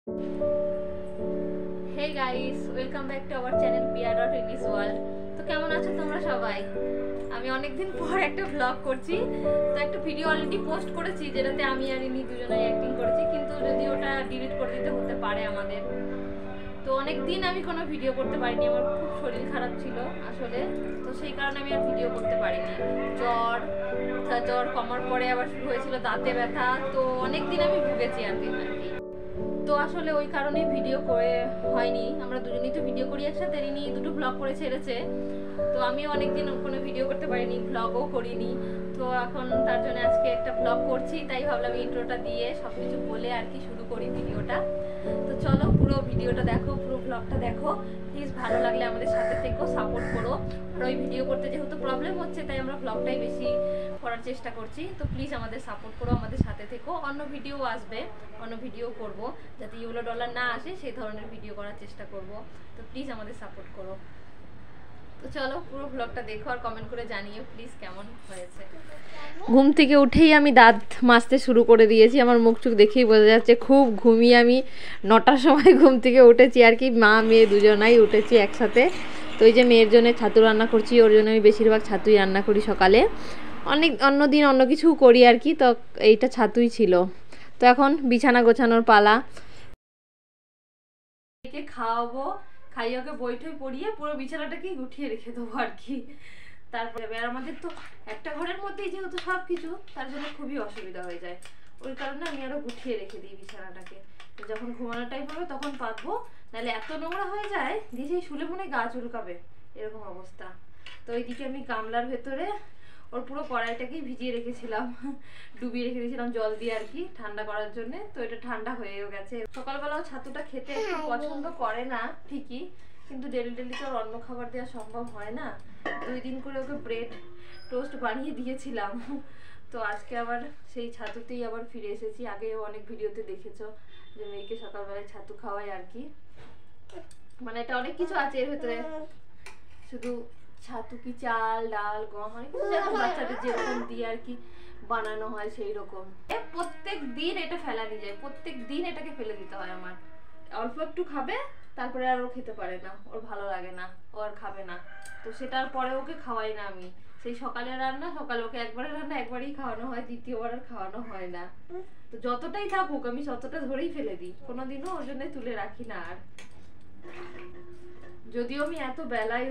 Hey guys, welcome back to our channel Pia.Rinny's World. তো কেমন আছো তোমরা সবাই? আমি অনেকদিন পর একটা ব্লগ করছি। তো একটা ভিডিও অলরেডি পোস্ট করেছি যেটাতে আমি আর রিনি দুজনেই অ্যাক্টিং করেছি, কিন্তু যদি ওটা ডিলিট করে দিতে হতে পারে আমাদের। তো অনেকদিন আমি কোনো ভিডিও করতে পারিনি, আমার খুব শরীর খারাপ ছিল আসলে। তো সেই কারণে আমি আর ভিডিও করতে পারিনি। জ্বর কমার পরে আবার শুরু হয়েছিল দাঁতে ব্যথা। তো অনেকদিন আমি ভুগেছি আর কি। তো আসলে ওই কারণে ভিডিও করে হয়নি। আমরা দুজনেই তো ভিডিও করি একসাথে, রিনি দুটো ব্লগ করে ছেড়েছে। তো আমিও অনেকদিন কোনো ভিডিও করতে পারিনি, ব্লগও করিনি। তো এখন তার জন্য আজকে একটা ব্লগ করছি, তাই ভাবলাম ইন্ট্রোটা দিয়ে সবকিছু বলে আর কি শুরু করি ভিডিওটা। তো চলো পুরো ভিডিওটা দেখো, পুরো ব্লগটা দেখো প্লিজ। ভালো লাগলে আমাদের সাথে থেকো, সাপোর্ট করো। আর ওই ভিডিও করতে যেহেতু প্রবলেম হচ্ছে, তাই আমরা ব্লগটাই বেশি করার চেষ্টা করছি। তো প্লিজ আমাদের সাপোর্ট করো, আমাদের সাথে থেকো। অন্য ভিডিও আসবে, অন্য ভিডিও করব, যাতে ইউলো ডলার না আসে সেই ধরনের ভিডিও করার চেষ্টা করব। তো প্লিজ আমাদের সাপোর্ট করো। তো চলো পুরো ব্লগটা দেখো আর কমেন্ট করে জানিও প্লিজ কেমন হয়েছে। ঘুম থেকে উঠেই আমি দাঁত মাজতে শুরু করে দিয়েছি। আমার মুখ চোখ দেখেই বোঝা যাচ্ছে খুব ঘুমিয়ে। আমি 9টার সময় ঘুম থেকে উঠেছি আর কি, মা মেয়ে দুজনাই উঠেছি একসাথে। তো এই যে মেয়ের জন্য ছাতু রান্না করছি, ওর জন্য আমি বেশিরভাগ ছাতুই রান্না করি সকালে। অন্য দিন অন্য কিছু করি আর কি, তো এইটা ছাতুই ছিল। তো এখন বিছানা গোছানোর পালা। খাওয়াবো, খাইয়ে ওকে বই টই পড়িয়ে পুরো বিছানাটাকেই গুটিয়ে রেখে দেবো আর কি। তারপরে আর আমাদের তো একটা ঘরের মধ্যেই যেহেতু সব কিছু, তার জন্য খুবই অসুবিধা হয়ে যায়। ওই কারণে আমি আরো গুটিয়ে রেখে দিই বিছানাটাকে। তো যখন ঘুমানোর টাইম হবে তখন পাতবো, নাহলে এত নোংরা হয়ে যায় যে সেই শুলে মনে গা চুলকাবে, এরকম অবস্থা। তো এইদিকে আমি গামলার ভেতরে ওর পুরো কড়াইটাকেই ভিজিয়ে রেখেছিলাম, ডুবিয়ে রেখে দিয়েছিলাম জল দিয়ে আর কি, ঠান্ডা করার জন্য। তো এটা ঠান্ডা হয়েও গেছে। সকালবেলাও ছাতুটা খেতে একটু পছন্দ করে না ঠিকই, কিন্তু ডেলি ডেলি তো অন্য খাবার দেওয়া সম্ভব হয় না। 2 দিন করে ওকে ব্রেড টোস্ট বানিয়ে দিয়েছিলাম। তো আজকে আবার সেই ছাতুতেই আবার ফিরে এসেছি। আগে অনেক ভিডিওতে দেখেছো যে মেয়েকে সকালবেলায় ছাতু খাওয়াই আর কি। মানে এটা অনেক কিছু আছে এর ভেতরে, শুধু ছাতু কি চাল ডাল গম অনেক কিছু বাচ্চাদের যেরকম দিয়ে আর কি বানানো হয় সেই রকম। প্রত্যেক দিন এটা ফেলানি যায়, প্রত্যেক দিন এটাকে ফেলে দিতে হয় আমার। অল্প একটু খাবে, তারপরে আর ও খেতে পারে না, ওর ভালো লাগে না, ও আর খাবে না। তো সেটার পরে ওকে খাওয়াই না আমি। সেই সকালে রান্না, সকালে ওকে একবারে রান্না একবারই খাওয়ানো হয়, দ্বিতীয়বার আর খাওয়ানো হয় না। তো যতটাই থাকুক আমি ততটা ধরেই ফেলে দিই, কোনোদিনও ওর জন্য তুলে রাখি না। আর যদিও আমি এত বেলায়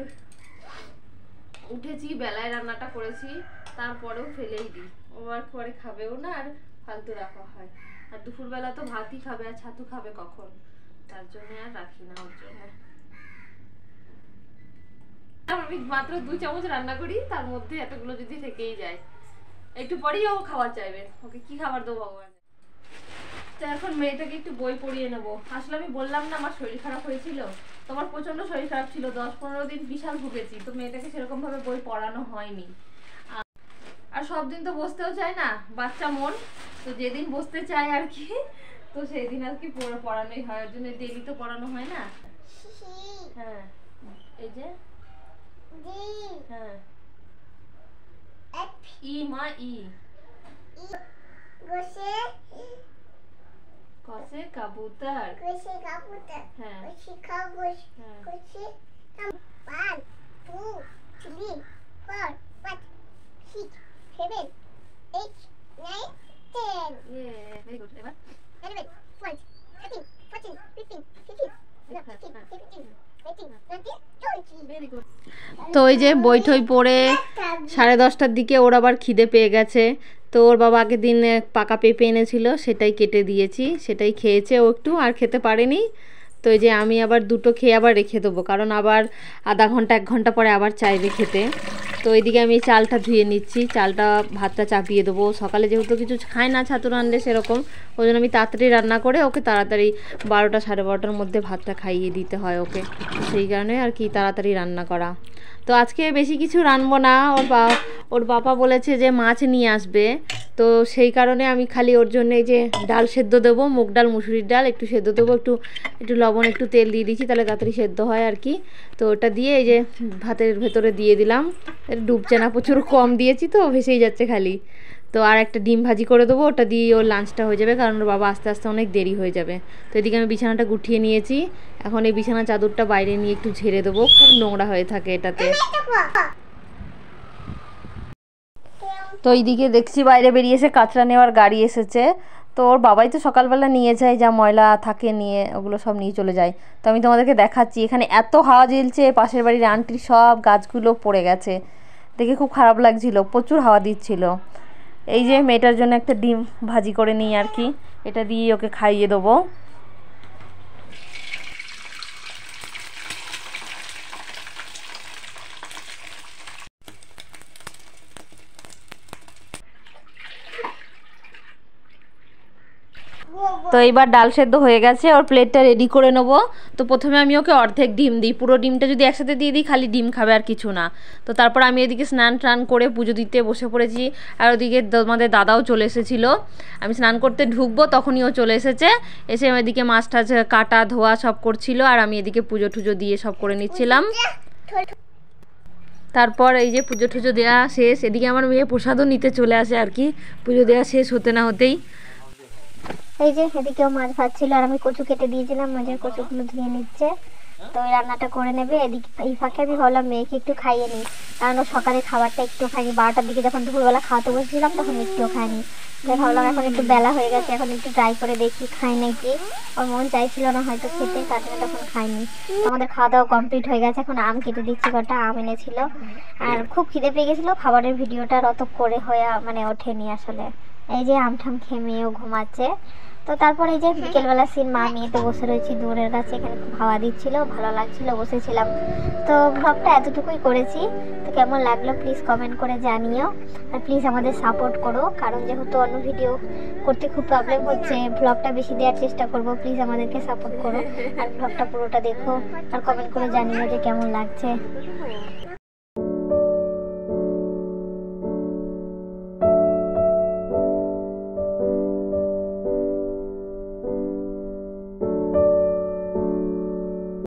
উঠেছি, বেলায় রান্নাটা করেছি, তারপরেও ফেলেই দিই। ও আর পরে খাবেও না, আর ফালতু রাখা হয়। আর দুপুরবেলা তো ভাতই খাবে, আর ছাতু খাবে কখন, তার জন্য আর রাখি না ওর জন্য। আমি মাত্র 2 চামচ রান্না করি, তার মধ্যে এতগুলো যদি থেকেই যায়, একটু পরেই ও খাবার চাইবে। ওকে কি খাবার দেবো ভগবান। তো এখন মেয়েটাকে একটু বই পড়িয়ে নেবো। আসলে আমি বললাম না আমার শরীর খারাপ হয়েছিল, তোমার প্রচন্ড শরীর খারাপ ছিল, 10-15 দিন বিশাল ভুগেছি। তো মেয়েটাকে সেরকম ভাবে বই পড়ানো হয়নি। আর সব দিন তো বসতেও চায় না, বাচ্চা মন। তো যেদিন বসতে চায় আর কি, তো সেই দিন আর কি পড়ানোই হয়। ওর জন্য ডেলি তো পড়ানো হয় না। হ্যাঁ এই যে হ্যাঁ ই মা ই কসে কবুতর, হ্যাঁ 1 2 3 4 5 6 7 8 9 10 very good. এবার 11 12 13 14 15 16 17 18 19 very good. তো ওই যে বই টই পড়ে 10:30টার দিকে ওর আবার খিদে পেয়ে গেছে। তো ওর বাবা আগের দিন পাকা পেঁপে এনেছিল, সেটাই কেটে দিয়েছি, সেটাই খেয়েছে ও একটু, আর খেতে পারেনি। তো এই যে আমি আবার 2টো খেয়ে আবার রেখে দেবো, কারণ আবার আধা ঘন্টা 1 ঘন্টা পরে আবার চাইবে খেতে। তো এইদিকে আমি চালটা ধুয়ে নিচ্ছি, চালটা ভাতটা চাপিয়ে দেবো। সকালে যেহেতু কিছু খায় না ছাতু রান্না সেরকম, ওই জন্য আমি তাড়াতাড়ি রান্না করে ওকে তাড়াতাড়ি 12টা 12:30টার মধ্যে ভাতটা খাইয়ে দিতে হয় ওকে। সেই কারণে আর কি তাড়াতাড়ি রান্না করা। তো আজকে বেশি কিছু রানবো না, ওর বাবা বলেছে যে মাছ নিয়ে আসবে। তো সেই কারণে আমি খালি ওর জন্য এই যে ডাল সেদ্ধ দেবো, মুগ ডাল মুসুরির ডাল একটু সেদ্ধ দেবো, একটু লবণ একটু তেল দিয়ে দিচ্ছি, তাহলে তাড়াতাড়ি সেদ্ধ হয় আর কি। তো ওটা দিয়ে এই যে ভাতের ভেতরে দিয়ে দিলাম। ডুবছে না, প্রচুর কম দিয়েছি তো ভেসেই যাচ্ছে খালি। তো আর একটা ডিম ভাজি করে দেবো, ওটা দিয়ে ওর লাঞ্চটা হয়ে যাবে, কারণ ওর বাবা আস্তে আস্তে অনেক দেরি হয়ে যাবে। তো এদিকে আমি বিছানাটা গুটিয়ে নিয়েছি, এখন এই বিছানা চাদরটা বাইরে নিয়ে একটু ঝেড়ে দেবো, খুব নোংরা হয়ে থাকে এটাতে। তো এইদিকে দেখছি বাইরে বেরিয়েছে, কাঁচরা নেওয়ার গাড়ি এসেছে। তো ওর বাবাই তো সকালবেলা নিয়ে যায়, যা ময়লা থাকে নিয়ে ওগুলো সব নিয়ে চলে যায়। তো আমি তোমাদেরকে দেখাচ্ছি, এখানে এত হাওয়া জ্বলছে, পাশের বাড়ির আন্টির সব গাছগুলো পড়ে গেছে, দেখে খুব খারাপ লাগছিল, প্রচুর হাওয়া দিচ্ছিল। এই যে মেয়েটার জন্য একটা ডিম ভাজি করে নিই আর কি, এটা দিয়ে ওকে খাইয়ে দেবো। তো এইবার ডাল সেদ্ধ হয়ে গেছে, ওর প্লেটটা রেডি করে নেবো। তো প্রথমে আমি ওকে অর্ধেক ডিম দিই, পুরো ডিমটা যদি একসাথে দিয়ে দিই খালি ডিম খাবে আর কিছু না। তো তারপর আমি এদিকে স্নান টান করে পুজো দিতে বসে পড়েছি, আর ওদিকে আমাদের দাদাও চলে এসেছিলো। আমি স্নান করতে ঢুকবো তখনই ও চলে এসেছে, এসে এদিকে মাছ টাছ কাটা ধোয়া সব করছিল, আর আমি এদিকে পুজো টুজো দিয়ে সব করে নিচ্ছিলাম। তারপর এই যে পুজো টুজো দেওয়া শেষ, এদিকে আমার মেয়ে প্রসাদও নিতে চলে আসে আর কি, পুজো দেওয়া শেষ হতে না হতেই। এই যে এদিকেও মাছ ভাজছিল, আর আমি কচু কেটে দিয়েছিলাম, মাছের কচুগুলো ধুয়ে নিচ্ছে। তো ওই রান্নাটা করে নেবে, এদিকে এই ফাঁকে আমি ভাবলাম মেয়েকে একটু খাইয়ে নিই, কারণ ও সকালে খাবারটা একটু খাইনি, 12টার দিকে যখন দুপুরবেলা খাওয়াতে বসেছিলাম তখন একটুও খাইনি। তাই ভাবলাম এখন একটু বেলা হয়ে গেছে, এখন একটু ট্রাই করে দেখি খাই নাকি। ওর মন চাইছিল না হয়তো খেতে, তার জন্য তখন খাইনি। আমাদের খাওয়া দাওয়া কমপ্লিট হয়ে গেছে, এখন আম কেটে দিচ্ছি, কটা আম এনেছিল, আর খুব খিদে পেয়ে গেছিলো, খাবারের ভিডিওটা অত করে হয়ে মানে ওঠেনি আসলে। এই যে আম ঠাম খেয়ে মেয়েও ঘুমাচ্ছে। তো তারপরে এই যে বিকেলবেলা সিন মা মেয়েতে বসে রয়েছি দূরের কাছে, এখানে খুব হাওয়া দিচ্ছিল, ভালো লাগছিল, বসেছিলাম। তো ব্লগটা এতটুকুই করেছি, তো কেমন লাগলো প্লিজ কমেন্ট করে জানিও, আর প্লিজ আমাদের সাপোর্ট করো, কারণ যেহেতু অন্য ভিডিও করতে খুব প্রবলেম হচ্ছে, ব্লগটা বেশি দেওয়ার চেষ্টা করব, প্লিজ আমাদেরকে সাপোর্ট করো, আর ব্লগটা পুরোটা দেখো, আর কমেন্ট করে জানিও যে কেমন লাগছে।